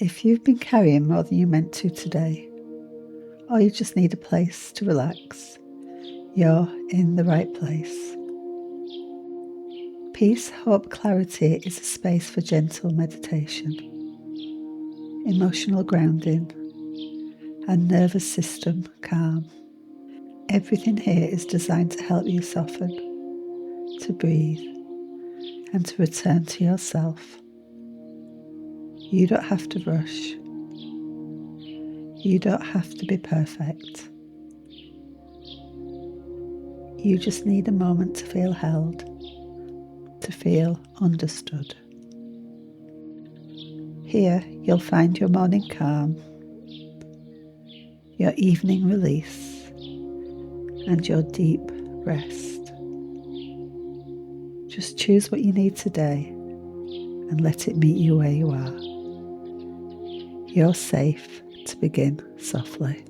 If you've been carrying more than you meant to today, or you just need a place to relax, you're in the right place. Peace, hope, clarity is a space for gentle meditation, emotional grounding, and nervous system calm. Everything here is designed to help you soften, to breathe, and to return to yourself. You don't have to rush. You don't have to be perfect. You just need a moment to feel held, to feel understood. Here you'll find your morning calm, your evening release, and your deep rest. Just choose what you need today and let it meet you where you are. You're safe to begin softly.